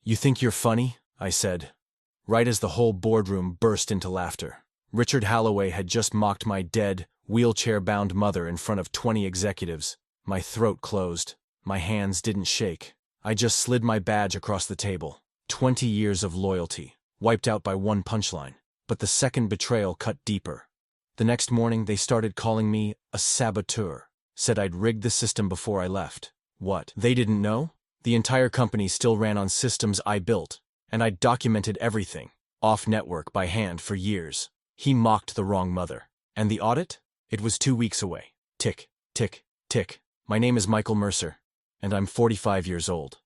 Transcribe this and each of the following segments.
"You think you're funny?" I said, right as the whole boardroom burst into laughter. Richard Halloway had just mocked my dead, wheelchair-bound mother in front of 20 executives. My throat closed. My hands didn't shake. I just slid my badge across the table. 20 years of loyalty, wiped out by one punchline. But the second betrayal cut deeper. The next morning, they started calling me a saboteur. Said I'd rigged the system before I left. What? They didn't know? The entire company still ran on systems I built, and I'd documented everything, off-network by hand for years. He mocked the wrong mother. And the audit? It was 2 weeks away. Tick, tick, tick. My name is Michael Mercer, and I'm 45 years old.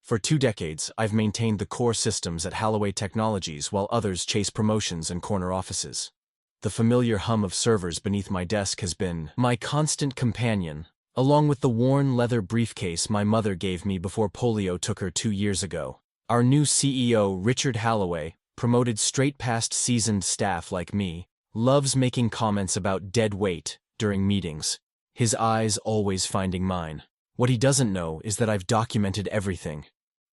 For 2 decades, I've maintained the core systems at Halloway Technologies while others chase promotions and corner offices. The familiar hum of servers beneath my desk has been my constant companion, along with the worn leather briefcase my mother gave me before polio took her 2 years ago. Our new CEO, Richard Halloway, promoted straight past seasoned staff like me, loves making comments about dead weight during meetings, his eyes always finding mine. What he doesn't know is that I've documented everything.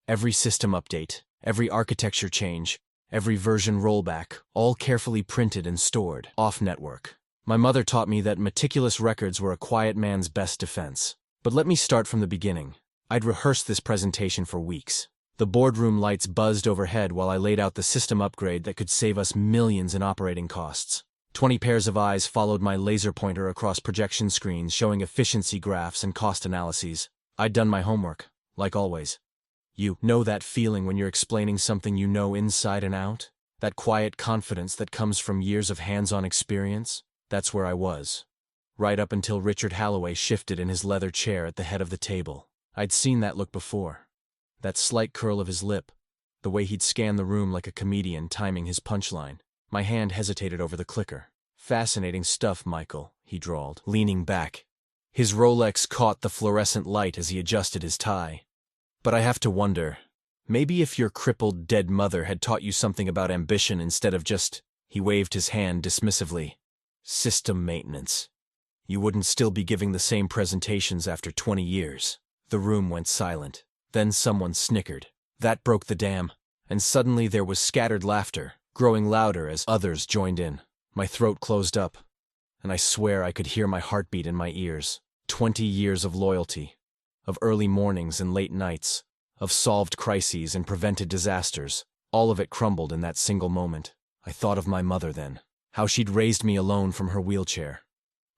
Every system update, every architecture change, every version rollback, all carefully printed and stored off-network. My mother taught me that meticulous records were a quiet man's best defense. But let me start from the beginning. I'd rehearsed this presentation for weeks. The boardroom lights buzzed overhead while I laid out the system upgrade that could save us millions in operating costs. 20 pairs of eyes followed my laser pointer across projection screens showing efficiency graphs and cost analyses. I'd done my homework, like always. You know that feeling when you're explaining something you know inside and out? That quiet confidence that comes from years of hands-on experience? That's where I was. Right up until Richard Halloway shifted in his leather chair at the head of the table. I'd seen that look before. That slight curl of his lip, the way he'd scan the room like a comedian timing his punchline. My hand hesitated over the clicker. "Fascinating stuff, Michael," he drawled, leaning back. His Rolex caught the fluorescent light as he adjusted his tie. "But I have to wonder, maybe if your crippled dead mother had taught you something about ambition instead of just," he waved his hand dismissively, "system maintenance, you wouldn't still be giving the same presentations after 20 years. The room went silent. Then someone snickered. That broke the dam, and suddenly there was scattered laughter, growing louder as others joined in. My throat closed up, and I swear I could hear my heartbeat in my ears. 20 years of loyalty, of early mornings and late nights, of solved crises and prevented disasters, all of it crumbled in that single moment. I thought of my mother then, how she'd raised me alone from her wheelchair,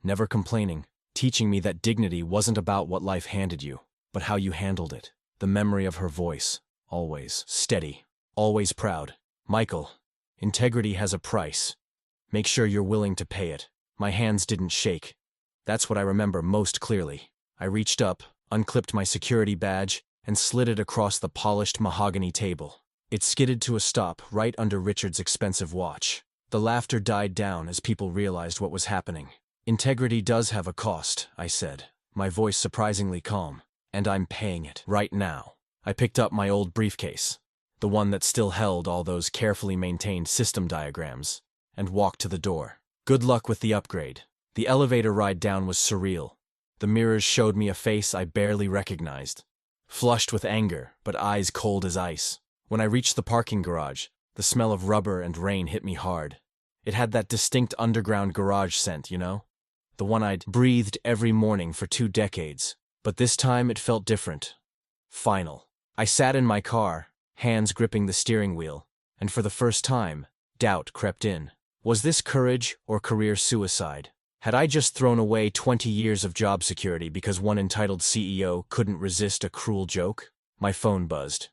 never complaining, teaching me that dignity wasn't about what life handed you, but how you handled it. The memory of her voice, always steady, always proud. "Michael, integrity has a price. Make sure you're willing to pay it." My hands didn't shake. That's what I remember most clearly. I reached up, unclipped my security badge, and slid it across the polished mahogany table. It skidded to a stop right under Richard's expensive watch. The laughter died down as people realized what was happening. "Integrity does have a cost," I said, my voice surprisingly calm. "And I'm paying it right now." I picked up my old briefcase, the one that still held all those carefully maintained system diagrams, and walked to the door. Good luck with the upgrade. The elevator ride down was surreal. The mirrors showed me a face I barely recognized, flushed with anger, but eyes cold as ice. When I reached the parking garage, the smell of rubber and rain hit me hard. It had that distinct underground garage scent, you know? The one I'd breathed every morning for 2 decades. But this time it felt different. Final. I sat in my car, hands gripping the steering wheel, and for the first time, doubt crept in. Was this courage or career suicide? Had I just thrown away 20 years of job security because one entitled CEO couldn't resist a cruel joke? My phone buzzed.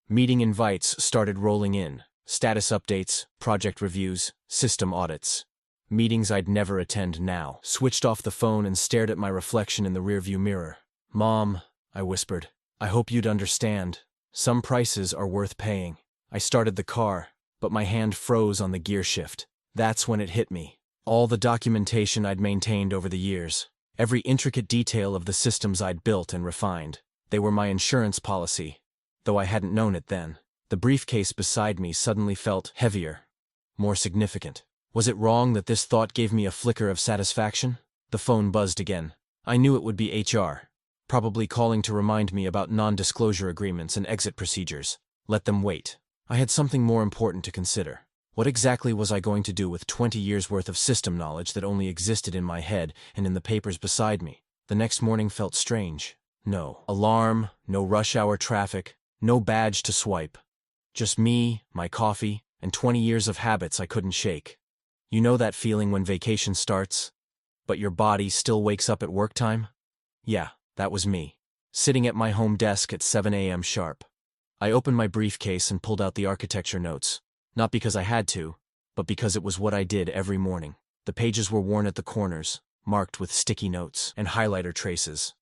Meeting invites started rolling in. Status updates, project reviews, system audits. Meetings I'd never attend now. Switched off the phone and stared at my reflection in the rearview mirror. "Mom," I whispered, "I hope you'd understand. Some prices are worth paying." I started the car, but my hand froze on the gear shift. That's when it hit me. All the documentation I'd maintained over the years, every intricate detail of the systems I'd built and refined, they were my insurance policy, though I hadn't known it then. The briefcase beside me suddenly felt heavier, more significant. Was it wrong that this thought gave me a flicker of satisfaction? The phone buzzed again. I knew it would be HR, probably calling to remind me about non-disclosure agreements and exit procedures. Let them wait. I had something more important to consider. What exactly was I going to do with 20 years' worth of system knowledge that only existed in my head and in the papers beside me? The next morning felt strange. No alarm, no rush hour traffic, no badge to swipe. Just me, my coffee, and 20 years of habits I couldn't shake. You know that feeling when vacation starts, but your body still wakes up at work time? Yeah, that was me, sitting at my home desk at 7 a.m. sharp. I opened my briefcase and pulled out the architecture notes, not because I had to, but because it was what I did every morning. The pages were worn at the corners, marked with sticky notes and highlighter traces.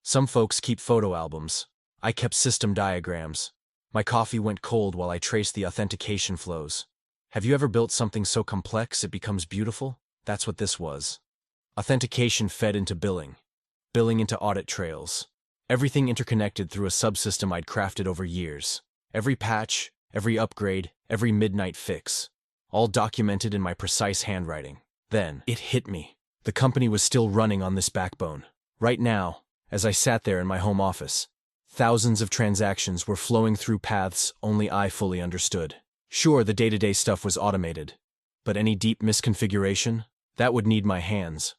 Some folks keep photo albums. I kept system diagrams. My coffee went cold while I traced the authentication flows. Have you ever built something so complex it becomes beautiful? That's what this was. Authentication fed into billing. Billing into audit trails. Everything interconnected through a subsystem I'd crafted over years. Every patch, every upgrade, every midnight fix. All documented in my precise handwriting. Then, it hit me. The company was still running on this backbone. Right now, as I sat there in my home office, thousands of transactions were flowing through paths only I fully understood. Sure, the day-to-day stuff was automated, but any deep misconfiguration, that would need my hands.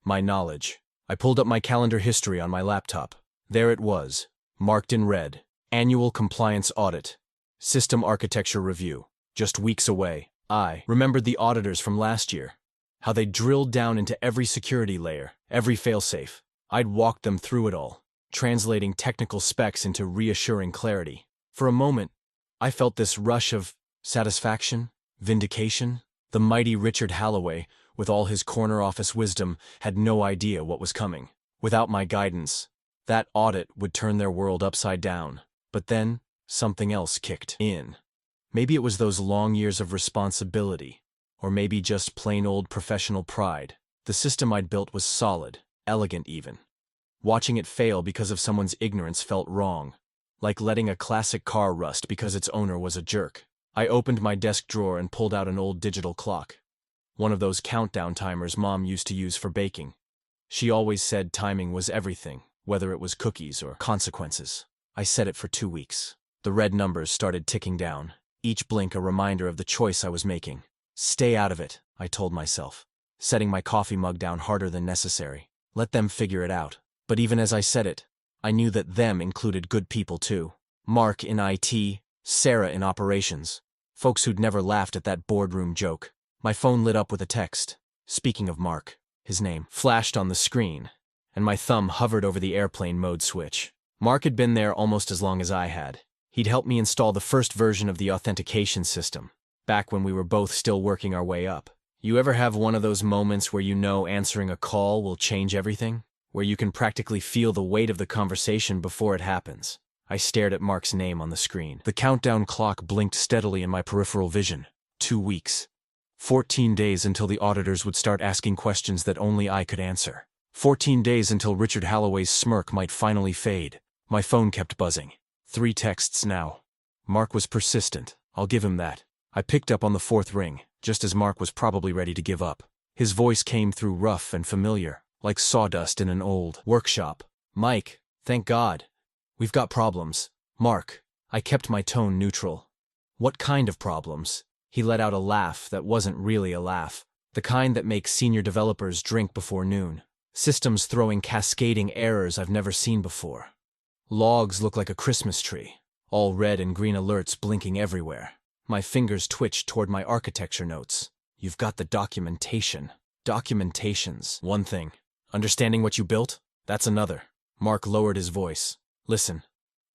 My knowledge. I pulled up my calendar history on my laptop. There it was, marked in red. Annual compliance audit. System architecture review. Just weeks away. I remembered the auditors from last year. How they drilled down into every security layer, every failsafe. I'd walked them through it all, translating technical specs into reassuring clarity. For a moment, I felt this rush of satisfaction, vindication. The mighty Richard Halloway, with all his corner office wisdom, had no idea what was coming. Without my guidance, that audit would turn their world upside down. But then, something else kicked in. Maybe it was those long years of responsibility, or maybe just plain old professional pride. The system I'd built was solid, elegant even. Watching it fail because of someone's ignorance felt wrong, like letting a classic car rust because its owner was a jerk. I opened my desk drawer and pulled out an old digital clock. One of those countdown timers Mom used to use for baking. She always said timing was everything, whether it was cookies or consequences. I set it for 2 weeks. The red numbers started ticking down, each blink a reminder of the choice I was making. Stay out of it, I told myself, setting my coffee mug down harder than necessary. Let them figure it out. But even as I said it, I knew that them included good people too. Mark in IT, Sarah in operations. Folks who'd never laughed at that boardroom joke. My phone lit up with a text. Speaking of Mark, his name flashed on the screen, and my thumb hovered over the airplane mode switch. Mark had been there almost as long as I had. He'd helped me install the first version of the authentication system, back when we were both still working our way up. You ever have one of those moments where you know answering a call will change everything? Where you can practically feel the weight of the conversation before it happens? I stared at Mark's name on the screen. The countdown clock blinked steadily in my peripheral vision. 2 weeks. 14 days until the auditors would start asking questions that only I could answer. 14 days until Richard Halloway's smirk might finally fade. My phone kept buzzing. 3 texts now. Mark was persistent, I'll give him that. I picked up on the 4th ring, just as Mark was probably ready to give up. His voice came through rough and familiar, like sawdust in an old workshop. Mike, thank God. We've got problems. Mark. I kept my tone neutral. What kind of problems? He let out a laugh that wasn't really a laugh. The kind that makes senior developers drink before noon. Systems throwing cascading errors I've never seen before. Logs look like a Christmas tree. All red and green alerts blinking everywhere. My fingers twitched toward my architecture notes. You've got the documentation. Documentation's one thing. Understanding what you built? That's another. Mark lowered his voice. Listen,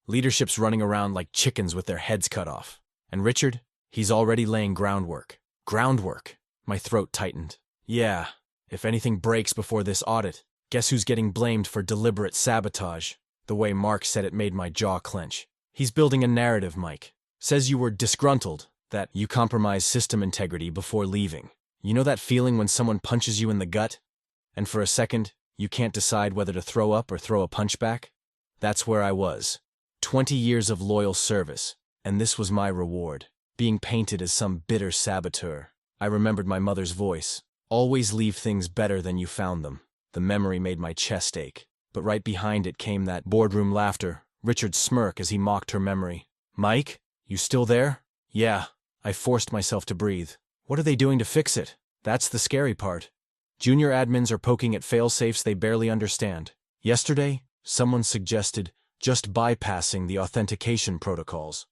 leadership's running around like chickens with their heads cut off. And Richard, he's already laying groundwork. Groundwork? My throat tightened. Yeah, if anything breaks before this audit, guess who's getting blamed for deliberate sabotage? The way Mark said it made my jaw clench. He's building a narrative, Mike. Says you were disgruntled, that you compromised system integrity before leaving. You know that feeling when someone punches you in the gut? And for a second, you can't decide whether to throw up or throw a punch back? That's where I was. 20 years of loyal service, and this was my reward. Being painted as some bitter saboteur. I remembered my mother's voice. Always leave things better than you found them. The memory made my chest ache. But right behind it came that boardroom laughter, Richard's smirk as he mocked her memory. Mike, You still there? Yeah. I forced myself to breathe. What are they doing to fix it? That's the scary part. Junior admins are poking at fail-safes they barely understand. Yesterday, someone suggested just bypassing the authentication protocols.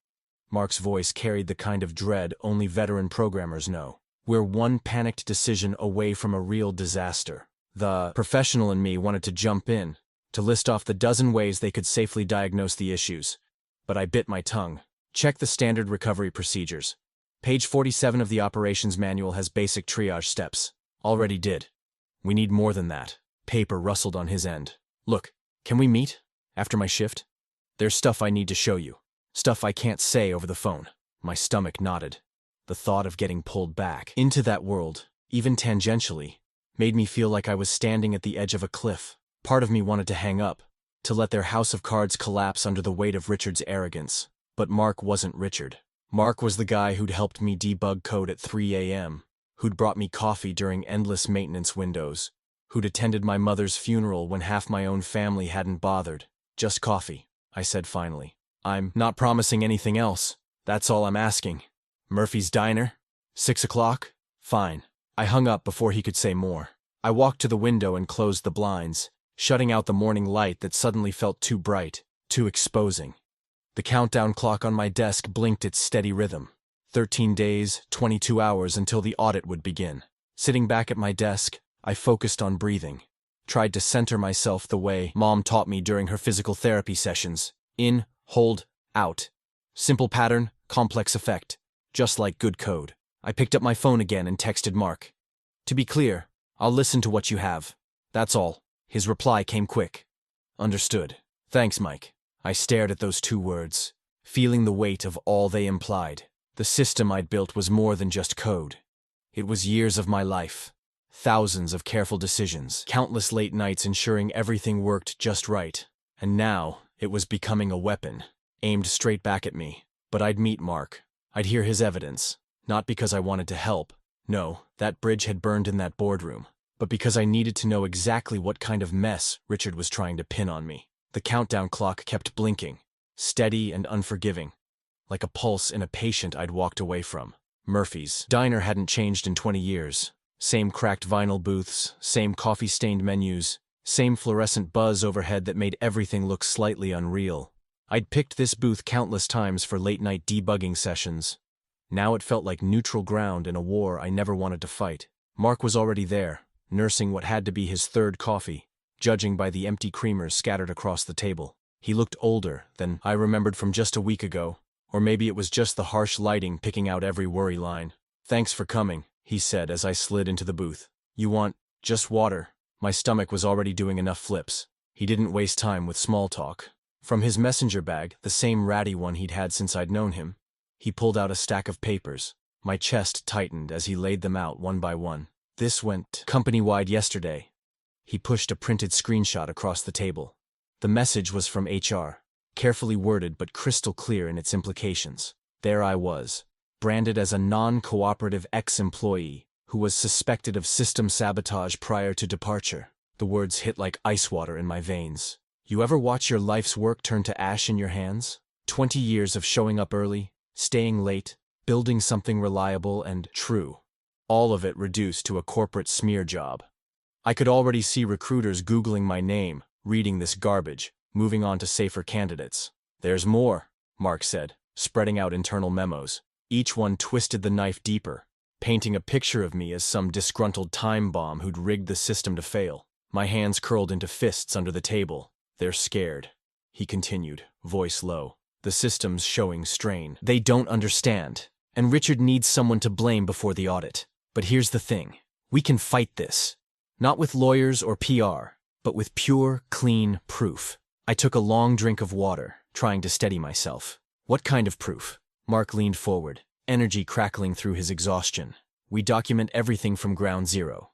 Mark's voice carried the kind of dread only veteran programmers know. We're one panicked decision away from a real disaster. The professional in me wanted to jump in, to list off the dozen ways they could safely diagnose the issues. But I bit my tongue. Check the standard recovery procedures. Page 47 of the operations manual has basic triage steps. Already did. We need more than that. Paper rustled on his end. Look, can we meet? After my shift? There's stuff I need to show you. Stuff I can't say over the phone. My stomach knotted. The thought of getting pulled back into that world, even tangentially, made me feel like I was standing at the edge of a cliff. Part of me wanted to hang up, to let their house of cards collapse under the weight of Richard's arrogance. But Mark wasn't Richard. Mark was the guy who'd helped me debug code at 3 a.m., who'd brought me coffee during endless maintenance windows, who'd attended my mother's funeral when half my own family hadn't bothered. Just coffee, I said finally. I'm not promising anything else. That's all I'm asking. Murphy's Diner? 6 o'clock? Fine. I hung up before he could say more. I walked to the window and closed the blinds, shutting out the morning light that suddenly felt too bright, too exposing. The countdown clock on my desk blinked its steady rhythm. 13 days, 22 hours until the audit would begin. Sitting back at my desk, I focused on breathing. Tried to center myself the way Mom taught me during her physical therapy sessions. In, hold, out. Simple pattern, complex effect. Just like good code. I picked up my phone again and texted Mark. To be clear, I'll listen to what you have. That's all. His reply came quick. Understood. Thanks, Mike. I stared at those 2 words, feeling the weight of all they implied. The system I'd built was more than just code. It was years of my life. Thousands of careful decisions, countless late nights ensuring everything worked just right. And now, it was becoming a weapon, aimed straight back at me. But I'd meet Mark. I'd hear his evidence. Not because I wanted to help. No, that bridge had burned in that boardroom. But because I needed to know exactly what kind of mess Richard was trying to pin on me. The countdown clock kept blinking, steady and unforgiving, like a pulse in a patient I'd walked away from. Murphy's Diner hadn't changed in 20 years. Same cracked vinyl booths, same coffee-stained menus, same fluorescent buzz overhead that made everything look slightly unreal. I'd picked this booth countless times for late-night debugging sessions. Now it felt like neutral ground in a war I never wanted to fight. Mark was already there, nursing what had to be his 3rd coffee, judging by the empty creamers scattered across the table. He looked older than I remembered from just a week ago, or maybe it was just the harsh lighting picking out every worry line. Thanks for coming, he said as I slid into the booth. You want just water? My stomach was already doing enough flips. He didn't waste time with small talk. From his messenger bag, the same ratty one he'd had since I'd known him, he pulled out a stack of papers. My chest tightened as he laid them out one by one. This went company-wide yesterday. He pushed a printed screenshot across the table. The message was from HR, carefully worded but crystal clear in its implications. There I was, branded as a non-cooperative ex-employee who was suspected of system sabotage prior to departure. The words hit like ice water in my veins. You ever watch your life's work turn to ash in your hands? 20 years of showing up early, staying late, building something reliable and true. All of it reduced to a corporate smear job. I could already see recruiters Googling my name, reading this garbage, moving on to safer candidates. There's more, Mark said, spreading out internal memos. Each one twisted the knife deeper, painting a picture of me as some disgruntled time bomb who'd rigged the system to fail. My hands curled into fists under the table. They're scared, he continued, voice low. The system's showing strain. They don't understand. And Richard needs someone to blame before the audit. But here's the thing. We can fight this. Not with lawyers or PR, but with pure, clean proof. I took a long drink of water, trying to steady myself. What kind of proof? Mark leaned forward, energy crackling through his exhaustion. We document everything from ground zero.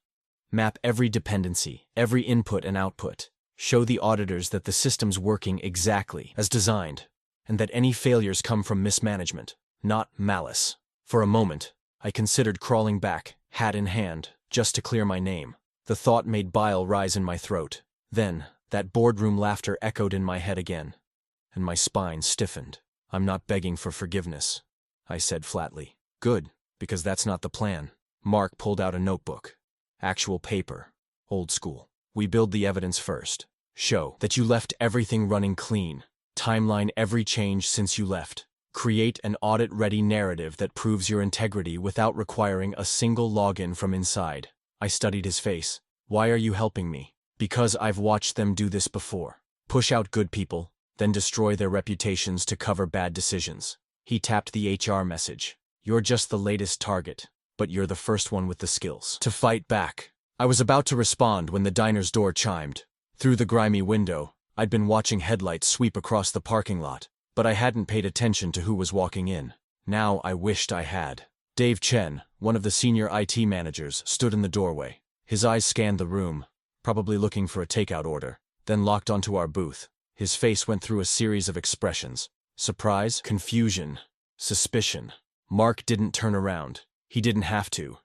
Map every dependency, every input and output. Show the auditors that the system's working exactly as designed, and that any failures come from mismanagement, not malice. For a moment, I considered crawling back, hat in hand, just to clear my name. The thought made bile rise in my throat. Then, that boardroom laughter echoed in my head again, and my spine stiffened. I'm not begging for forgiveness, I said flatly. Good, because that's not the plan. Mark pulled out a notebook. Actual paper. Old school. We build the evidence first. Show that you left everything running clean. Timeline every change since you left. Create an audit-ready narrative that proves your integrity without requiring a single login from inside. I studied his face. Why are you helping me? Because I've watched them do this before. Push out good people, then destroy their reputations to cover bad decisions. He tapped the HR message. You're just the latest target, but you're the first one with the skills to fight back. I was about to respond when the diner's door chimed. Through the grimy window, I'd been watching headlights sweep across the parking lot, but I hadn't paid attention to who was walking in. Now I wished I had. Dave Chen, one of the senior IT managers, stood in the doorway. His eyes scanned the room, probably looking for a takeout order, then locked onto our booth. His face went through a series of expressions. Surprise, confusion, suspicion. Mark didn't turn around. He didn't have to.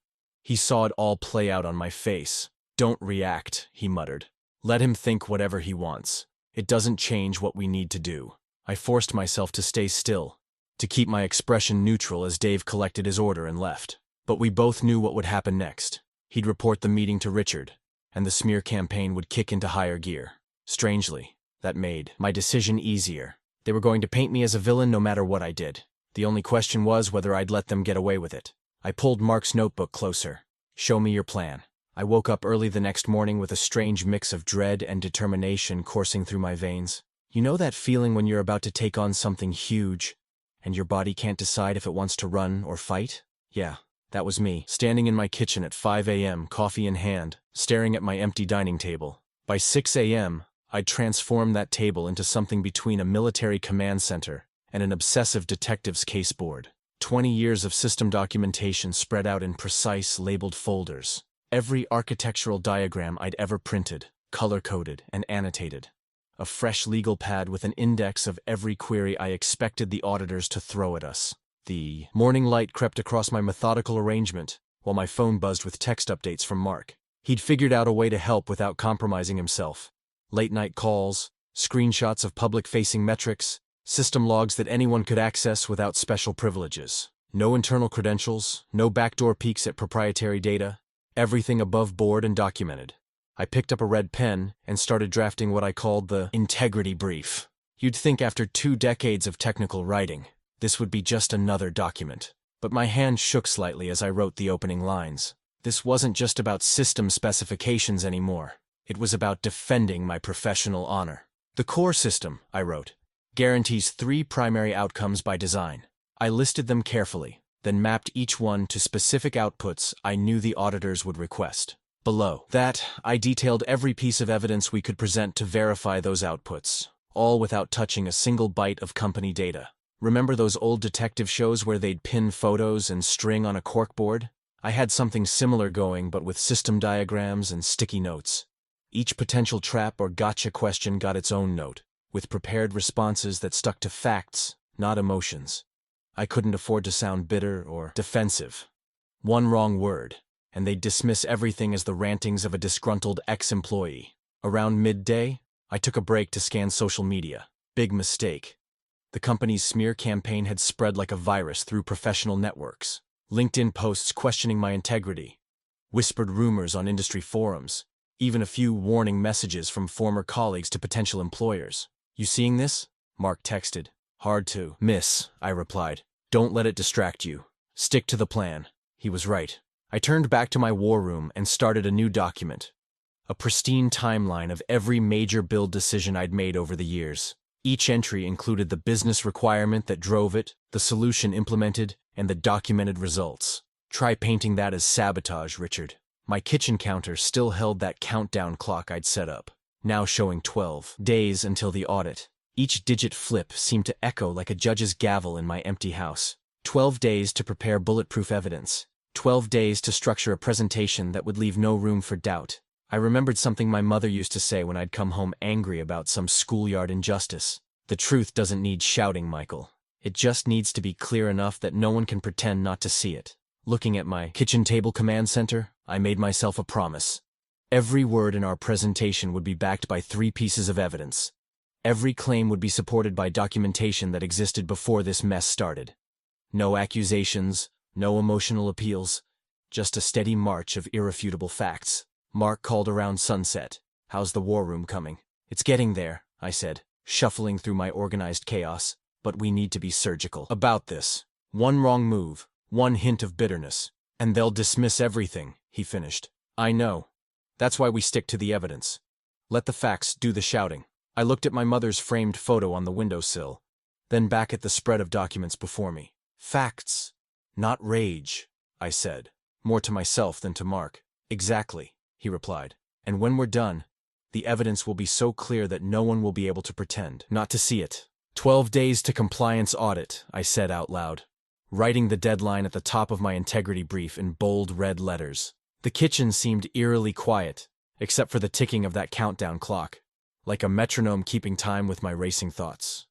He saw it all play out on my face. Don't react, he muttered. Let him think whatever he wants. It doesn't change what we need to do. I forced myself to stay still, to keep my expression neutral as Dave collected his order and left. But we both knew what would happen next. He'd report the meeting to Richard, and the smear campaign would kick into higher gear. Strangely, that made my decision easier. They were going to paint me as a villain no matter what I did. The only question was whether I'd let them get away with it. I pulled Mark's notebook closer. Show me your plan. I woke up early the next morning with a strange mix of dread and determination coursing through my veins. You know that feeling when you're about to take on something huge, and your body can't decide if it wants to run or fight? Yeah, that was me, standing in my kitchen at 5 a.m., coffee in hand, staring at my empty dining table. By 6 a.m., I'd transformed that table into something between a military command center and an obsessive detective's case board. 20 years of system documentation spread out in precise, labeled folders. Every architectural diagram I'd ever printed, color-coded and annotated. A fresh legal pad with an index of every query I expected the auditors to throw at us. The morning light crept across my methodical arrangement, while my phone buzzed with text updates from Mark. He'd figured out a way to help without compromising himself. Late-night calls, screenshots of public-facing metrics, system logs that anyone could access without special privileges. No internal credentials, no backdoor peeks at proprietary data. Everything above board and documented. I picked up a red pen and started drafting what I called the integrity brief. You'd think after 2 decades of technical writing, this would be just another document. But my hand shook slightly as I wrote the opening lines. This wasn't just about system specifications anymore. It was about defending my professional honor. The core system, I wrote, guarantees 3 primary outcomes by design. I listed them carefully, then mapped each one to specific outputs I knew the auditors would request. Below that, I detailed every piece of evidence we could present to verify those outputs, all without touching a single byte of company data. Remember those old detective shows where they'd pin photos and string on a corkboard? I had something similar going, but with system diagrams and sticky notes. Each potential trap or gotcha question got its own note, with prepared responses that stuck to facts, not emotions. I couldn't afford to sound bitter or defensive. One wrong word, and they'd dismiss everything as the rantings of a disgruntled ex-employee. Around midday, I took a break to scan social media. Big mistake. The company's smear campaign had spread like a virus through professional networks. LinkedIn posts questioning my integrity. Whispered rumors on industry forums. Even a few warning messages from former colleagues to potential employers. You seeing this? Mark texted. Hard to miss, I replied. Don't let it distract you. Stick to the plan. He was right. I turned back to my war room and started a new document. A pristine timeline of every major build decision I'd made over the years. Each entry included the business requirement that drove it, the solution implemented, and the documented results. Try painting that as sabotage, Richard. My kitchen counter still held that countdown clock I'd set up, now showing 12 days until the audit. Each digit flip seemed to echo like a judge's gavel in my empty house. 12 days to prepare bulletproof evidence. 12 days to structure a presentation that would leave no room for doubt. I remembered something my mother used to say when I'd come home angry about some schoolyard injustice. The truth doesn't need shouting, Michael. It just needs to be clear enough that no one can pretend not to see it. Looking at my kitchen table command center, I made myself a promise. Every word in our presentation would be backed by 3 pieces of evidence. Every claim would be supported by documentation that existed before this mess started. No accusations, no emotional appeals, just a steady march of irrefutable facts. Mark called around sunset. "How's the war room coming?" "It's getting there," I said, shuffling through my organized chaos. "But we need to be surgical about this. One wrong move, one hint of bitterness, and they'll dismiss everything," he finished. "I know. That's why we stick to the evidence. Let the facts do the shouting." I looked at my mother's framed photo on the windowsill, then back at the spread of documents before me. "Facts, not rage," I said, more to myself than to Mark. "Exactly," he replied. "And when we're done, the evidence will be so clear that no one will be able to pretend not to see it." 12 days to compliance audit, I said out loud, writing the deadline at the top of my integrity brief in bold red letters. The kitchen seemed eerily quiet, except for the ticking of that countdown clock, like a metronome keeping time with my racing thoughts.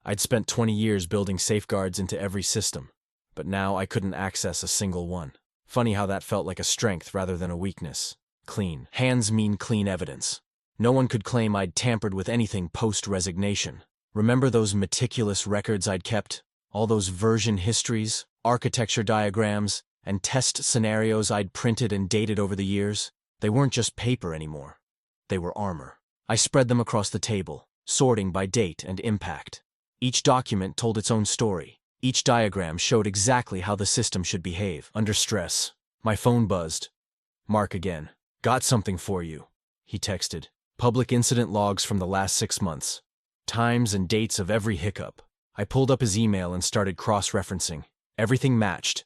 I'd spent 20 years building safeguards into every system, but now I couldn't access a single one. Funny how that felt like a strength rather than a weakness. Clean hands mean clean evidence. No one could claim I'd tampered with anything post-resignation. Remember those meticulous records I'd kept? All those version histories, architecture diagrams, and test scenarios I'd printed and dated over the years? They weren't just paper anymore. They were armor. I spread them across the table, sorting by date and impact. Each document told its own story. Each diagram showed exactly how the system should behave under stress. My phone buzzed. Mark again. "Got something for you," he texted. Public incident logs from the last 6 months. Times and dates of every hiccup. I pulled up his email and started cross-referencing. Everything matched.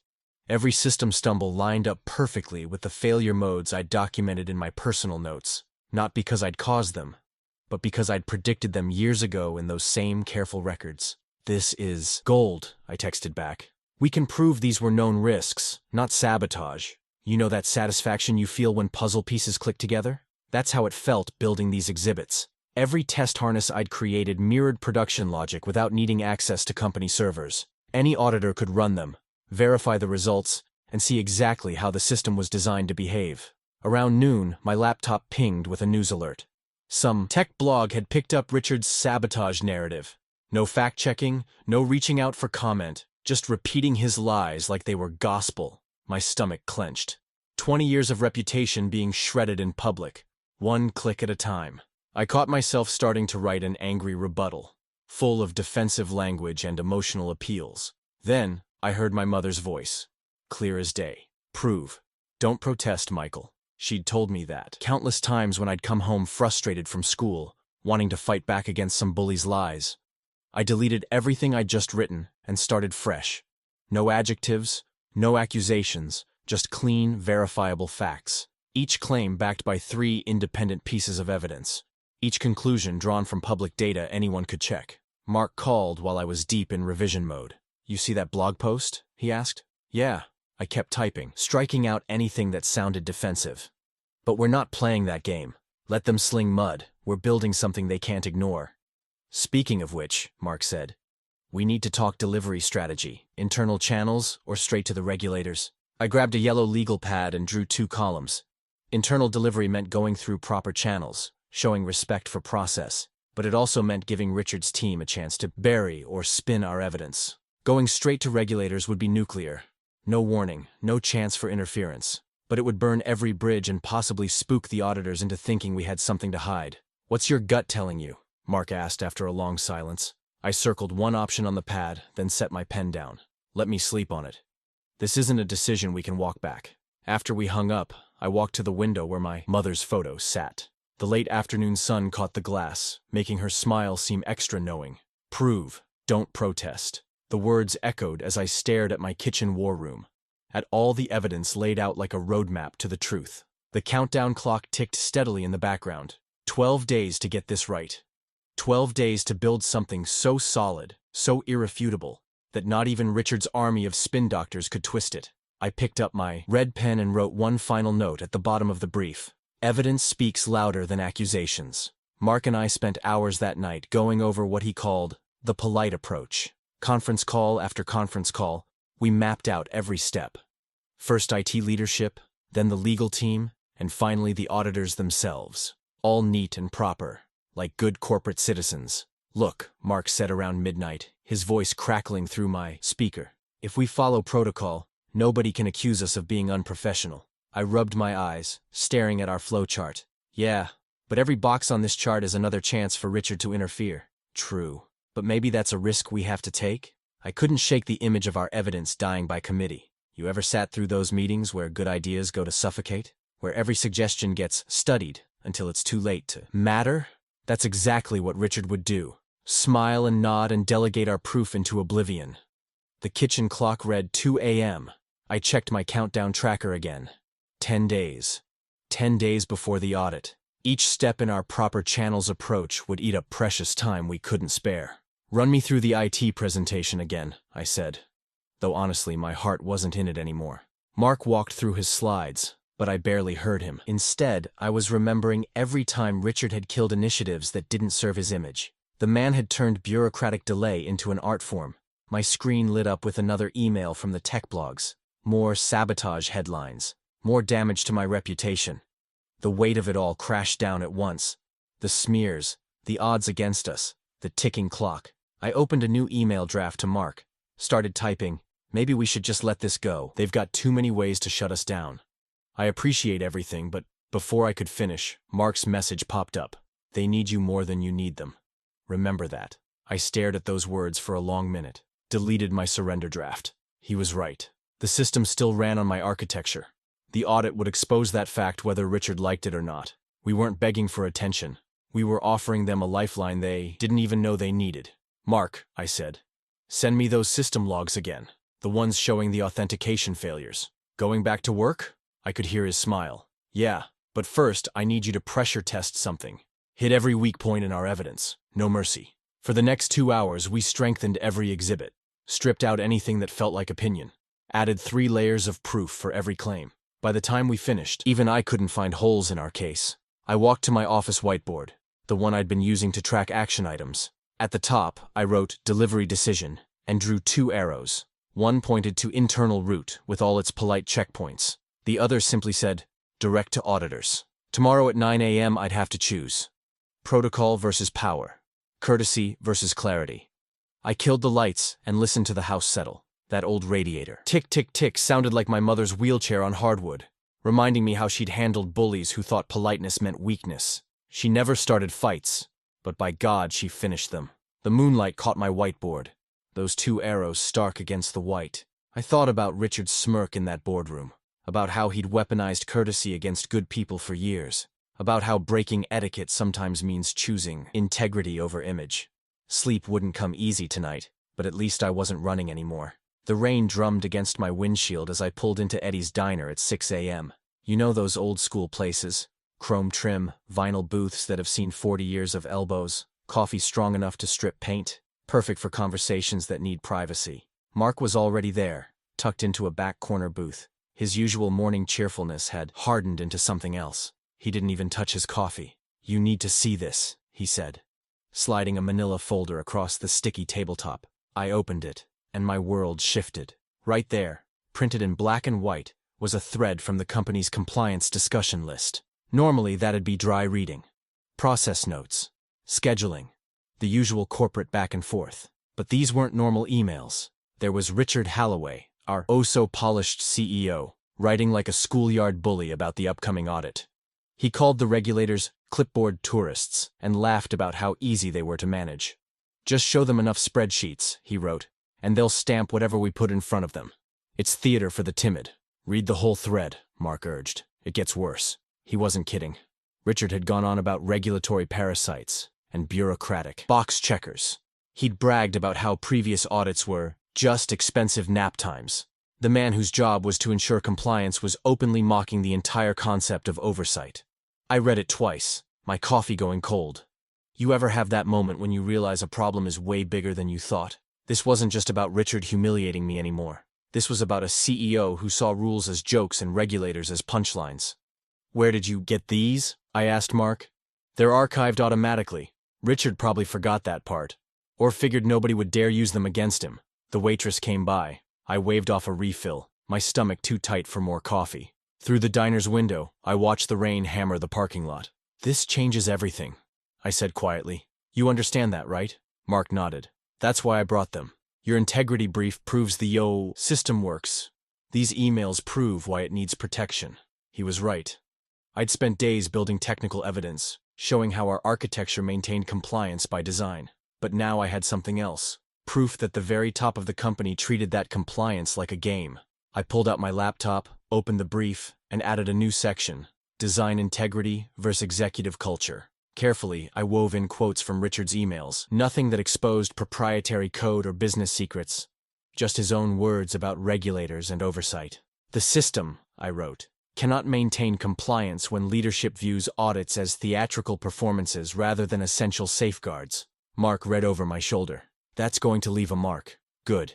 Every system stumble lined up perfectly with the failure modes I'd documented in my personal notes. Not because I'd caused them, but because I'd predicted them years ago in those same careful records. "This is gold," I texted back. "We can prove these were known risks, not sabotage. You know that satisfaction you feel when puzzle pieces click together? That's how it felt building these exhibits. Every test harness I'd created mirrored production logic without needing access to company servers. Any auditor could run them, verify the results, and see exactly how the system was designed to behave." Around noon, my laptop pinged with a news alert. Some tech blog had picked up Richard's sabotage narrative. No fact-checking, no reaching out for comment, just repeating his lies like they were gospel. My stomach clenched. 20 years of reputation being shredded in public, one click at a time. I caught myself starting to write an angry rebuttal, full of defensive language and emotional appeals. Then, I heard my mother's voice, clear as day. "Prove. Don't protest, Michael." She'd told me that countless times when I'd come home frustrated from school, wanting to fight back against some bully's lies. I deleted everything I'd just written and started fresh. No adjectives, no accusations, just clean, verifiable facts. Each claim backed by 3 independent pieces of evidence. Each conclusion drawn from public data anyone could check. Mark called while I was deep in revision mode. "You see that blog post?" he asked. "Yeah." I kept typing, striking out anything that sounded defensive. "But we're not playing that game. Let them sling mud. We're building something they can't ignore." "Speaking of which," Mark said, "we need to talk delivery strategy, internal channels or straight to the regulators." I grabbed a yellow legal pad and drew 2 columns. Internal delivery meant going through proper channels, showing respect for process, but it also meant giving Richard's team a chance to bury or spin our evidence. Going straight to regulators would be nuclear. No warning, no chance for interference. But it would burn every bridge and possibly spook the auditors into thinking we had something to hide. "What's your gut telling you?" Mark asked after a long silence. I circled one option on the pad, then set my pen down. "Let me sleep on it. This isn't a decision we can walk back." After we hung up, I walked to the window where my mother's photo sat. The late afternoon sun caught the glass, making her smile seem extra knowing. "Prove, don't protest." The words echoed as I stared at my kitchen war room, at all the evidence laid out like a roadmap to the truth. The countdown clock ticked steadily in the background. 12 days to get this right. 12 days to build something so solid, so irrefutable, that not even Richard's army of spin doctors could twist it. I picked up my red pen and wrote one final note at the bottom of the brief. "Evidence speaks louder than accusations." Mark and I spent hours that night going over what he called the polite approach. Conference call after conference call, we mapped out every step. First IT leadership, then the legal team, and finally the auditors themselves. All neat and proper, like good corporate citizens. Look, Mark said around midnight, his voice crackling through my speaker. If we follow protocol, nobody can accuse us of being unprofessional. I rubbed my eyes, staring at our flowchart. Yeah, but every box on this chart is another chance for Richard to interfere. True. But maybe that's a risk we have to take? I couldn't shake the image of our evidence dying by committee. You ever sat through those meetings where good ideas go to suffocate? Where every suggestion gets studied until it's too late to matter? That's exactly what Richard would do. Smile and nod and delegate our proof into oblivion. The kitchen clock read 2 a.m. I checked my countdown tracker again. 10 days. 10 days before the audit. Each step in our proper channels approach would eat up precious time we couldn't spare. Run me through the IT presentation again, I said. Though honestly, my heart wasn't in it anymore. Mark walked through his slides, but I barely heard him. Instead, I was remembering every time Richard had killed initiatives that didn't serve his image. The man had turned bureaucratic delay into an art form. My screen lit up with another email from the tech blogs. More sabotage headlines. More damage to my reputation. The weight of it all crashed down at once. The smears, the odds against us, the ticking clock. I opened a new email draft to Mark. Started typing, maybe we should just let this go. They've got too many ways to shut us down. I appreciate everything, but before I could finish, Mark's message popped up. They need you more than you need them. Remember that. I stared at those words for a long minute. Deleted my surrender draft. He was right. The system still ran on my architecture. The audit would expose that fact whether Richard liked it or not. We weren't begging for attention. We were offering them a lifeline they didn't even know they needed. Mark, I said, send me those system logs again. The ones showing the authentication failures. Going back to work? I could hear his smile. Yeah, but first I need you to pressure test something. Hit every weak point in our evidence. No mercy. For the next 2 hours, we strengthened every exhibit. Stripped out anything that felt like opinion. Added 3 layers of proof for every claim. By the time we finished, even I couldn't find holes in our case. I walked to my office whiteboard, the one I'd been using to track action items. At the top, I wrote delivery decision and drew 2 arrows. One pointed to internal route with all its polite checkpoints. The other simply said, direct to auditors. Tomorrow at 9 a.m. I'd have to choose. Protocol versus power. Courtesy versus clarity. I killed the lights and listened to the house settle. That old radiator. Tick, tick, tick sounded like my mother's wheelchair on hardwood, reminding me how she'd handled bullies who thought politeness meant weakness. She never started fights, but by God she finished them. The moonlight caught my whiteboard. Those 2 arrows stark against the white. I thought about Richard's smirk in that boardroom. About how he'd weaponized courtesy against good people for years. About how breaking etiquette sometimes means choosing integrity over image. Sleep wouldn't come easy tonight, but at least I wasn't running anymore. The rain drummed against my windshield as I pulled into Eddie's diner at 6 a.m. You know those old-school places? Chrome trim, vinyl booths that have seen 40 years of elbows, coffee strong enough to strip paint, perfect for conversations that need privacy. Mark was already there, tucked into a back corner booth. His usual morning cheerfulness had hardened into something else. He didn't even touch his coffee. You need to see this, he said, sliding a manila folder across the sticky tabletop. I opened it, and my world shifted. Right there, printed in black and white, was a thread from the company's compliance discussion list. Normally, that'd be dry reading. Process notes. Scheduling. The usual corporate back and forth. But these weren't normal emails. There was Richard Halloway, our oh-so-polished CEO, writing like a schoolyard bully about the upcoming audit. He called the regulators clipboard tourists and laughed about how easy they were to manage. Just show them enough spreadsheets, he wrote, and they'll stamp whatever we put in front of them. It's theater for the timid. Read the whole thread, Mark urged. It gets worse. He wasn't kidding. Richard had gone on about regulatory parasites and bureaucratic box checkers. He'd bragged about how previous audits were just expensive nap times. The man whose job was to ensure compliance was openly mocking the entire concept of oversight. I read it twice, my coffee going cold. You ever have that moment when you realize a problem is way bigger than you thought? This wasn't just about Richard humiliating me anymore. This was about a CEO who saw rules as jokes and regulators as punchlines. Where did you get these? I asked Mark. They're archived automatically. Richard probably forgot that part. Or figured nobody would dare use them against him. The waitress came by. I waved off a refill, my stomach too tight for more coffee. Through the diner's window, I watched the rain hammer the parking lot. This changes everything, I said quietly. You understand that, right? Mark nodded. That's why I brought them. Your integrity brief proves the system works. These emails prove why it needs protection. He was right. I'd spent days building technical evidence, showing how our architecture maintained compliance by design. But now I had something else. Proof that the very top of the company treated that compliance like a game. I pulled out my laptop, opened the brief, and added a new section: Design Integrity versus Executive Culture. Carefully, I wove in quotes from Richard's emails, nothing that exposed proprietary code or business secrets, just his own words about regulators and oversight. The system, I wrote, cannot maintain compliance when leadership views audits as theatrical performances rather than essential safeguards. Mark read over my shoulder. That's going to leave a mark. Good,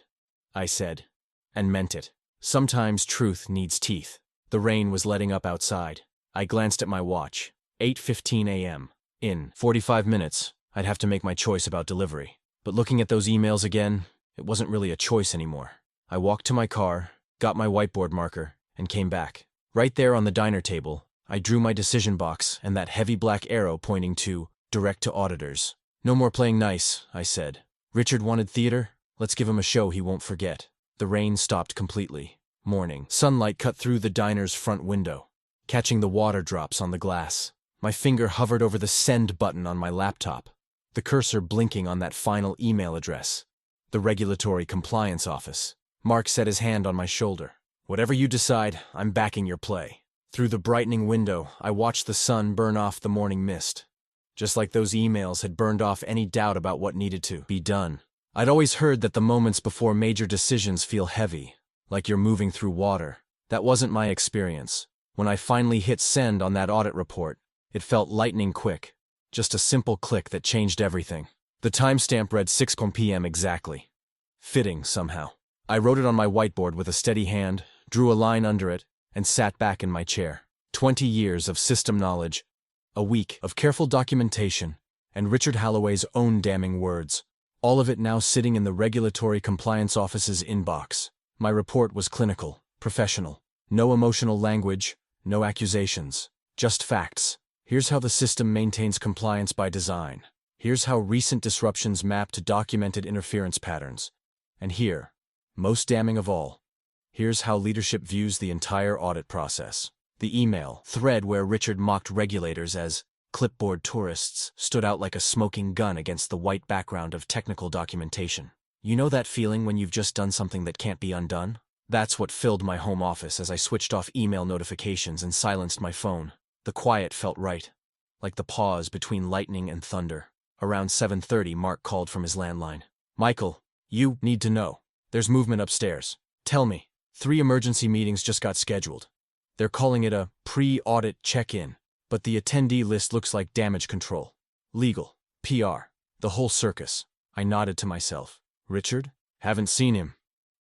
I said, and meant it. Sometimes truth needs teeth. The rain was letting up outside. I glanced at my watch. 8:15 a.m. In 45 minutes, I'd have to make my choice about delivery. But looking at those emails again, it wasn't really a choice anymore. I walked to my car, got my whiteboard marker, and came back. Right there on the diner table, I drew my decision box and that heavy black arrow pointing to direct to auditors. No more playing nice, I said. Richard wanted theater? Let's give him a show he won't forget. The rain stopped completely. Morning. Sunlight cut through the diner's front window, catching the water drops on the glass. My finger hovered over the send button on my laptop, the cursor blinking on that final email address. The Regulatory Compliance Office. Mark set his hand on my shoulder. Whatever you decide, I'm backing your play. Through the brightening window, I watched the sun burn off the morning mist. Just like those emails had burned off any doubt about what needed to be done. I'd always heard that the moments before major decisions feel heavy, like you're moving through water. That wasn't my experience. When I finally hit send on that audit report, it felt lightning quick. Just a simple click that changed everything. The timestamp read 6 p.m. exactly. Fitting, somehow. I wrote it on my whiteboard with a steady hand, drew a line under it, and sat back in my chair. 20 years of system knowledge, a week of careful documentation, and Richard Halloway's own damning words. All of it now sitting in the Regulatory Compliance Office's inbox. My report was clinical, professional. No emotional language, no accusations. Just facts. Here's how the system maintains compliance by design. Here's how recent disruptions map to documented interference patterns. And here, most damning of all, here's how leadership views the entire audit process. The email thread where Richard mocked regulators as clipboard tourists stood out like a smoking gun against the white background of technical documentation. You know that feeling when you've just done something that can't be undone? That's what filled my home office as I switched off email notifications and silenced my phone. The quiet felt right, like the pause between lightning and thunder. Around 7:30, Mark called from his landline. Michael, you need to know. There's movement upstairs. Tell me. 3 emergency meetings just got scheduled. They're calling it a pre-audit check-in, but the attendee list looks like damage control, legal, PR, the whole circus. I nodded to myself. Richard? Haven't seen him.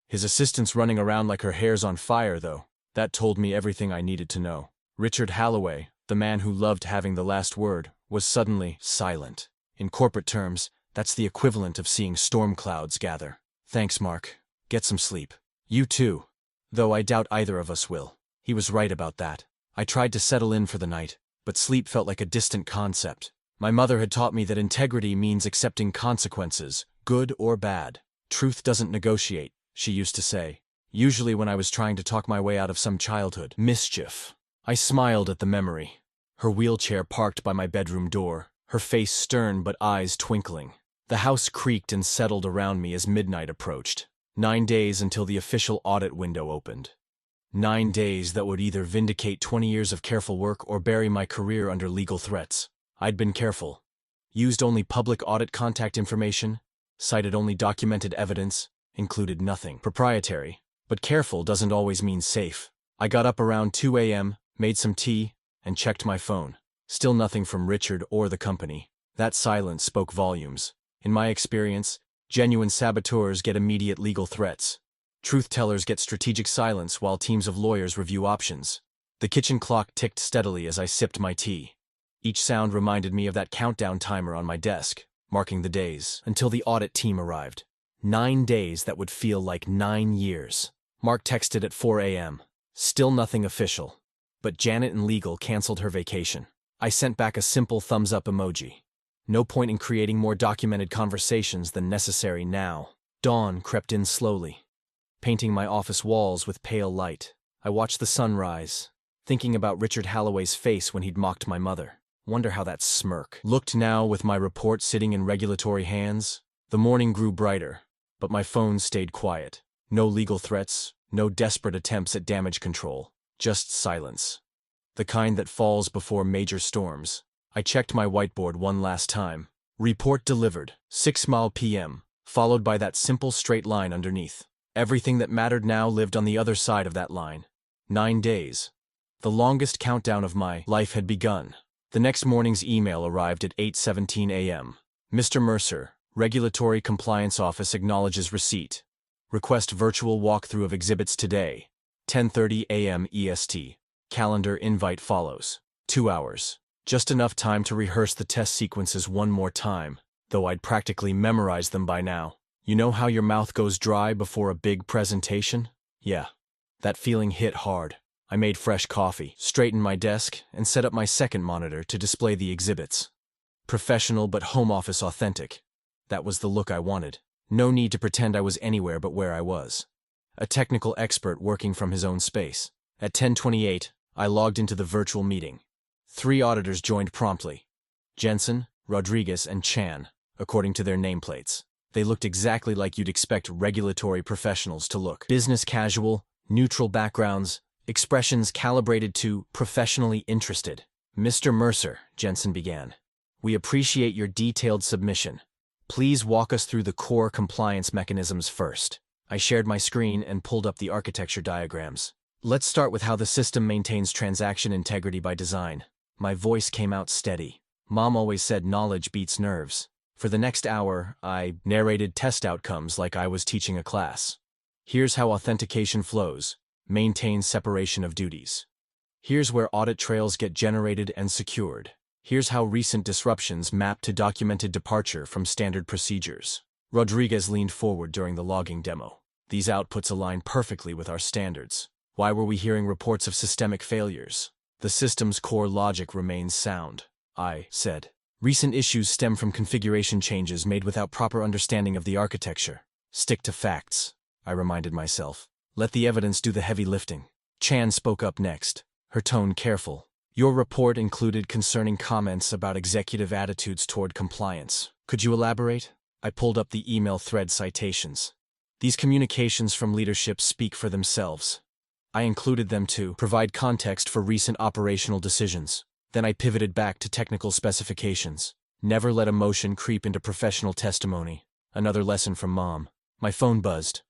His assistant's running around like her hair's on fire, though. That told me everything I needed to know. Richard Halloway, the man who loved having the last word, was suddenly silent. In corporate terms, that's the equivalent of seeing storm clouds gather. Thanks, Mark. Get some sleep. You too. Though I doubt either of us will. He was right about that. I tried to settle in for the night, but sleep felt like a distant concept. My mother had taught me that integrity means accepting consequences, good or bad. Truth doesn't negotiate, she used to say, usually when I was trying to talk my way out of some childhood mischief. I smiled at the memory. Her wheelchair parked by my bedroom door, her face stern but eyes twinkling. The house creaked and settled around me as midnight approached. 9 days until the official audit window opened. 9 days that would either vindicate 20 years of careful work or bury my career under legal threats. I'd been careful. Used only public audit contact information, cited only documented evidence, included nothing proprietary. But careful doesn't always mean safe. I got up around 2 a.m., made some tea, and checked my phone. Still nothing from Richard or the company. That silence spoke volumes. In my experience, genuine saboteurs get immediate legal threats. Truth-tellers get strategic silence while teams of lawyers review options. The kitchen clock ticked steadily as I sipped my tea. Each sound reminded me of that countdown timer on my desk, marking the days until the audit team arrived. 9 days that would feel like 9 years. Mark texted at 4 a.m. Still nothing official. But Janet in legal canceled her vacation. I sent back a simple thumbs-up emoji. No point in creating more documented conversations than necessary now. Dawn crept in slowly, painting my office walls with pale light. I watched the sun rise, thinking about Richard Halloway's face when he'd mocked my mother. Wonder how that smirk looked now with my report sitting in regulatory hands. The morning grew brighter, but my phone stayed quiet. No legal threats, no desperate attempts at damage control, just silence. The kind that falls before major storms. I checked my whiteboard one last time. Report delivered, 6 p.m., followed by that simple straight line underneath. Everything that mattered now lived on the other side of that line. 9 days. The longest countdown of my life had begun. The next morning's email arrived at 8:17 a.m. Mr. Mercer, Regulatory Compliance Office acknowledges receipt. Request virtual walkthrough of exhibits today. 10:30 a.m. EST. Calendar invite follows. 2 hours. Just enough time to rehearse the test sequences one more time, though I'd practically memorized them by now. You know how your mouth goes dry before a big presentation? Yeah. That feeling hit hard. I made fresh coffee, straightened my desk, and set up my second monitor to display the exhibits. Professional but home office authentic. That was the look I wanted. No need to pretend I was anywhere but where I was. A technical expert working from his own space. At 10:28, I logged into the virtual meeting. 3 auditors joined promptly. Jensen, Rodriguez, and Chan, according to their nameplates. They looked exactly like you'd expect regulatory professionals to look. Business casual, neutral backgrounds, expressions calibrated to professionally interested. Mr. Mercer, Jensen began. We appreciate your detailed submission. Please walk us through the core compliance mechanisms first. I shared my screen and pulled up the architecture diagrams. Let's start with how the system maintains transaction integrity by design. My voice came out steady. Mom always said knowledge beats nerves. For the next hour, I narrated test outcomes like I was teaching a class. Here's how authentication flows. Maintain separation of duties. Here's where audit trails get generated and secured. Here's how recent disruptions map to documented departure from standard procedures. Rodriguez leaned forward during the logging demo. These outputs align perfectly with our standards. Why were we hearing reports of systemic failures? The system's core logic remains sound, I said. Recent issues stem from configuration changes made without proper understanding of the architecture. Stick to facts, I reminded myself. Let the evidence do the heavy lifting. Chan spoke up next, her tone careful. Your report included concerning comments about executive attitudes toward compliance. Could you elaborate? I pulled up the email thread citations. These communications from leadership speak for themselves. I included them to provide context for recent operational decisions. Then I pivoted back to technical specifications. Never let emotion creep into professional testimony. Another lesson from Mom. My phone buzzed.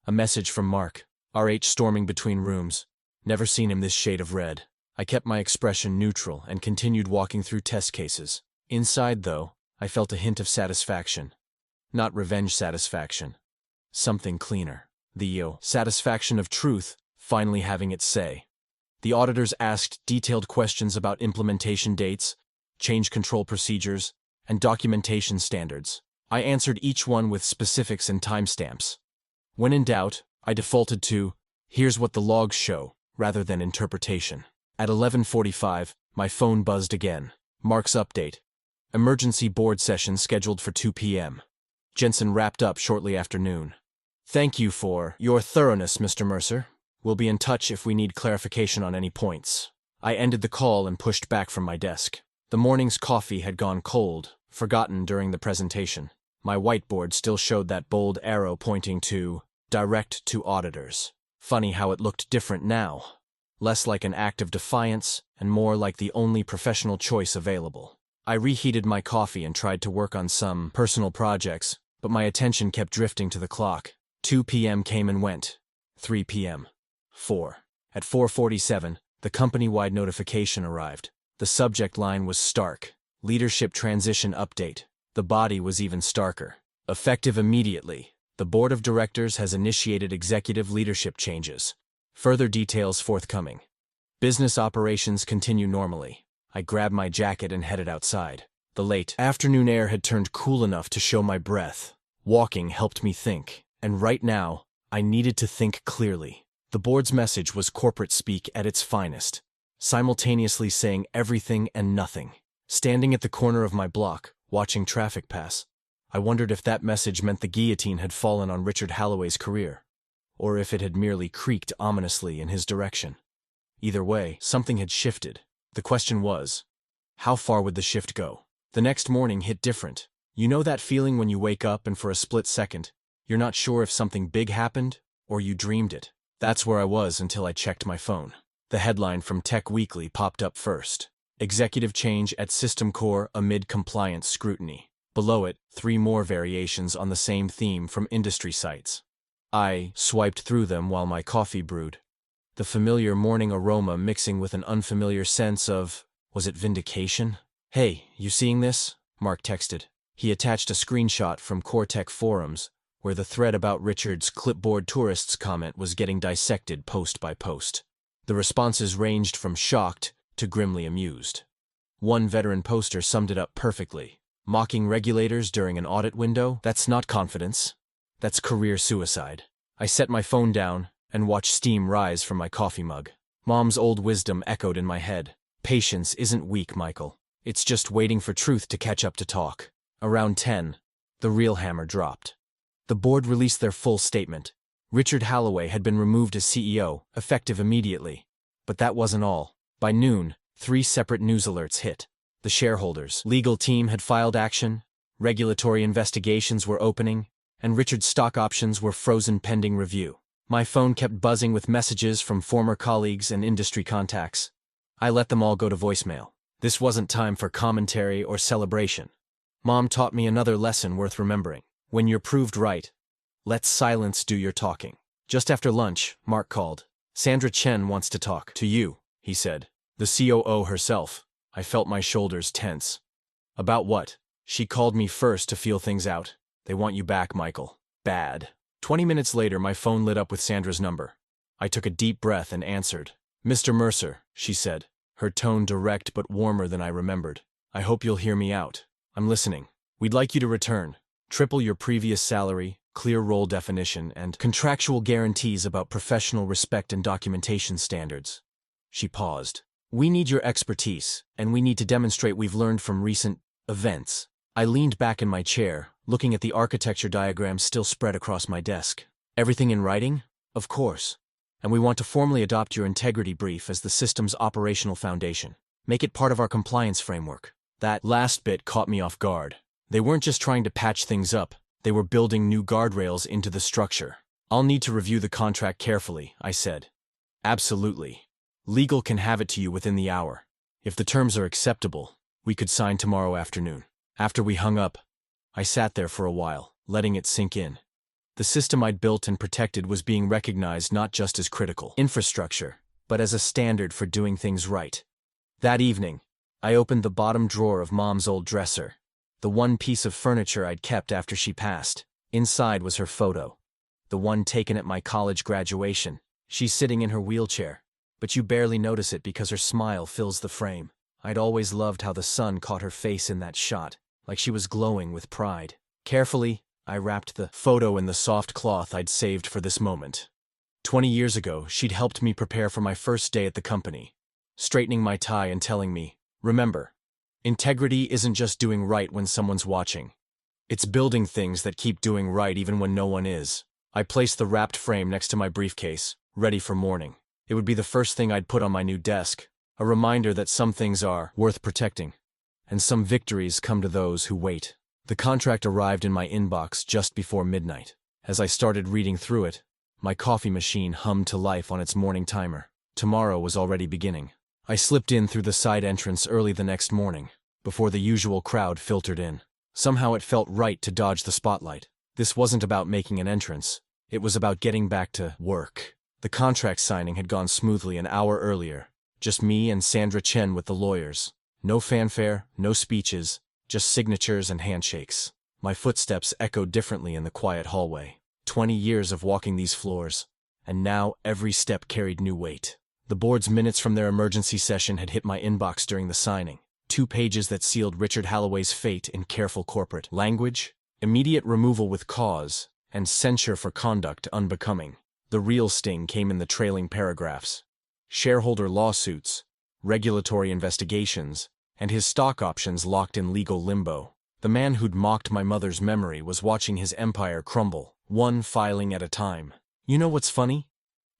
A message from Mark. RH storming between rooms. Never seen him this shade of red. I kept my expression neutral and continued walking through test cases. Inside, though, I felt a hint of satisfaction. Not revenge satisfaction. Something cleaner. The satisfaction of truth finally having its say. The auditors asked detailed questions about implementation dates, change control procedures, and documentation standards. I answered each one with specifics and timestamps. When in doubt, I defaulted to, here's what the logs show, rather than interpretation. At 11:45, my phone buzzed again. Mark's update. Emergency board session scheduled for 2 p.m. Jensen wrapped up shortly after noon. Thank you for your thoroughness, Mr. Mercer. We'll be in touch if we need clarification on any points. I ended the call and pushed back from my desk. The morning's coffee had gone cold, forgotten during the presentation. My whiteboard still showed that bold arrow pointing to direct to auditors. Funny how it looked different now. Less like an act of defiance and more like the only professional choice available. I reheated my coffee and tried to work on some personal projects, but my attention kept drifting to the clock. 2 p.m. came and went. 3 p.m. 4. At 4:47, the company-wide notification arrived. The subject line was stark. Leadership transition update. The body was even starker. Effective immediately. The board of directors has initiated executive leadership changes. Further details forthcoming. Business operations continue normally. I grabbed my jacket and headed outside. The late afternoon air had turned cool enough to show my breath. Walking helped me think, and right now, I needed to think clearly. The board's message was corporate speak at its finest, simultaneously saying everything and nothing. Standing at the corner of my block, watching traffic pass. I wondered if that message meant the guillotine had fallen on Richard Halloway's career, or if it had merely creaked ominously in his direction. Either way, something had shifted. The question was, how far would the shift go? The next morning hit different. You know that feeling when you wake up and for a split second, you're not sure if something big happened or you dreamed it? That's where I was until I checked my phone. The headline from Tech Weekly popped up first. Executive change at System Core amid compliance scrutiny. Below it, 3 more variations on the same theme from industry sites. I swiped through them while my coffee brewed. The familiar morning aroma mixing with an unfamiliar sense of, was it vindication? "Hey, you seeing this?" Mark texted. He attached a screenshot from CoreTech forums, where the thread about Richard's clipboard tourists comment was getting dissected post by post. The responses ranged from shocked to grimly amused. One veteran poster summed it up perfectly. Mocking regulators during an audit window? That's not confidence. That's career suicide. I set my phone down and watched steam rise from my coffee mug. Mom's old wisdom echoed in my head. Patience isn't weak, Michael. It's just waiting for truth to catch up to talk. Around 10, the real hammer dropped. The board released their full statement. Richard Halloway had been removed as CEO, effective immediately. But that wasn't all. By noon, 3 separate news alerts hit. The shareholders' legal team had filed action, regulatory investigations were opening, and Richard's stock options were frozen pending review. My phone kept buzzing with messages from former colleagues and industry contacts. I let them all go to voicemail. This wasn't time for commentary or celebration. Mom taught me another lesson worth remembering. When you're proved right, let silence do your talking. Just after lunch, Mark called. "Sandra Chen wants to talk to you," he said. The COO herself. I felt my shoulders tense. "About what?" "She called me first to feel things out. They want you back, Michael. Bad." 20 minutes later, my phone lit up with Sandra's number. I took a deep breath and answered. "Mr. Mercer," she said, her tone direct but warmer than I remembered. "I hope you'll hear me out. I'm listening. We'd like you to return. Triple your previous salary, clear role definition, and contractual guarantees about professional respect and documentation standards." She paused. "We need your expertise, and we need to demonstrate we've learned from recent events." I leaned back in my chair, looking at the architecture diagrams still spread across my desk. "Everything in writing?" "Of course. And we want to formally adopt your integrity brief as the system's operational foundation. Make it part of our compliance framework." That last bit caught me off guard. They weren't just trying to patch things up, they were building new guardrails into the structure. "I'll need to review the contract carefully," I said. "Absolutely. Legal can have it to you within the hour. If the terms are acceptable, we could sign tomorrow afternoon." After we hung up, I sat there for a while, letting it sink in. The system I'd built and protected was being recognized not just as critical infrastructure, but as a standard for doing things right. That evening, I opened the bottom drawer of Mom's old dresser, the one piece of furniture I'd kept after she passed. Inside was her photo, the one taken at my college graduation. She's sitting in her wheelchair, but you barely notice it because her smile fills the frame. I'd always loved how the sun caught her face in that shot, like she was glowing with pride. Carefully, I wrapped the photo in the soft cloth I'd saved for this moment. 20 years ago, she'd helped me prepare for my first day at the company, straightening my tie and telling me, "Remember, integrity isn't just doing right when someone's watching. It's building things that keep doing right even when no one is." I placed the wrapped frame next to my briefcase, ready for morning. It would be the first thing I'd put on my new desk, a reminder that some things are worth protecting, and some victories come to those who wait. The contract arrived in my inbox just before midnight. As I started reading through it, my coffee machine hummed to life on its morning timer. Tomorrow was already beginning. I slipped in through the side entrance early the next morning, before the usual crowd filtered in. Somehow it felt right to dodge the spotlight. This wasn't about making an entrance. It was about getting back to work. The contract signing had gone smoothly an hour earlier. Just me and Sandra Chen with the lawyers. No fanfare, no speeches, just signatures and handshakes. My footsteps echoed differently in the quiet hallway. 20 years of walking these floors, and now every step carried new weight. The board's minutes from their emergency session had hit my inbox during the signing. 2 pages that sealed Richard Halloway's fate in careful corporate language, immediate removal with cause, and censure for conduct unbecoming. The real sting came in the trailing paragraphs. Shareholder lawsuits, regulatory investigations, and his stock options locked in legal limbo. The man who'd mocked my mother's memory was watching his empire crumble, one filing at a time. You know what's funny?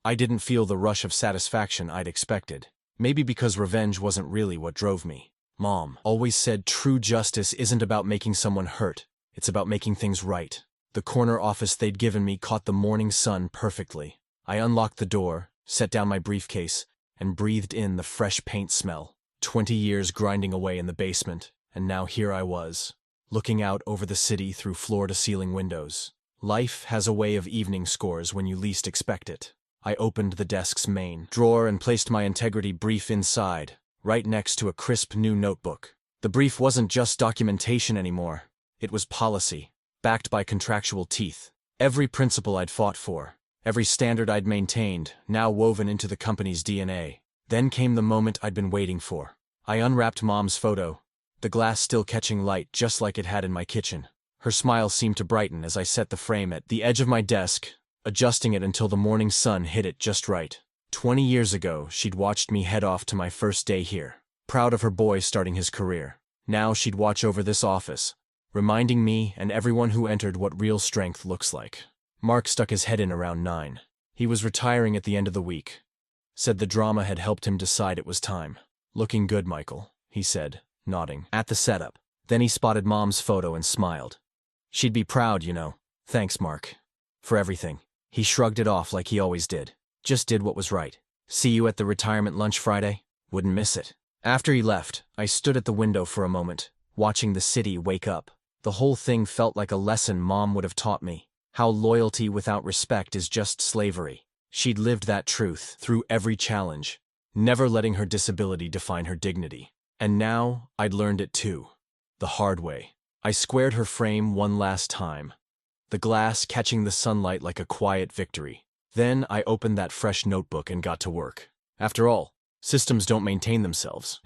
I didn't feel the rush of satisfaction I'd expected. Maybe because revenge wasn't really what drove me. Mom always said true justice isn't about making someone hurt, it's about making things right. The corner office they'd given me caught the morning sun perfectly. I unlocked the door, set down my briefcase, and breathed in the fresh paint smell. 20 years grinding away in the basement, and now here I was, looking out over the city through floor-to-ceiling windows. Life has a way of evening scores when you least expect it. I opened the desk's main drawer and placed my integrity brief inside, right next to a crisp new notebook. The brief wasn't just documentation anymore. It was policy, backed by contractual teeth. Every principle I'd fought for, every standard I'd maintained, now woven into the company's DNA. Then came the moment I'd been waiting for. I unwrapped Mom's photo, the glass still catching light just like it had in my kitchen. Her smile seemed to brighten as I set the frame at the edge of my desk, adjusting it until the morning sun hit it just right. 20 years ago, she'd watched me head off to my first day here, proud of her boy starting his career. Now she'd watch over this office, reminding me and everyone who entered what real strength looks like. Mark stuck his head in around 9. He was retiring at the end of the week. Said the drama had helped him decide it was time. Looking good, Michael, he said, nodding at the setup. Then he spotted Mom's photo and smiled. She'd be proud, you know. Thanks, Mark. For everything. He shrugged it off like he always did. Just did what was right. See you at the retirement lunch Friday? Wouldn't miss it. After he left, I stood at the window for a moment, watching the city wake up. The whole thing felt like a lesson Mom would have taught me. How loyalty without respect is just slavery. She'd lived that truth through every challenge, never letting her disability define her dignity. And now, I'd learned it too. The hard way. I squared her frame one last time, the glass catching the sunlight like a quiet victory. Then I opened that fresh notebook and got to work. After all, systems don't maintain themselves.